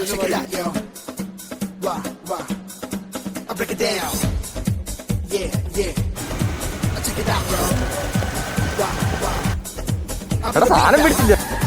check it out, yo. Wah, wah. I break it down. Yeah, yeah. Check it out, yo. Wah, wah. സാധനം പിടിച്ചില്ല.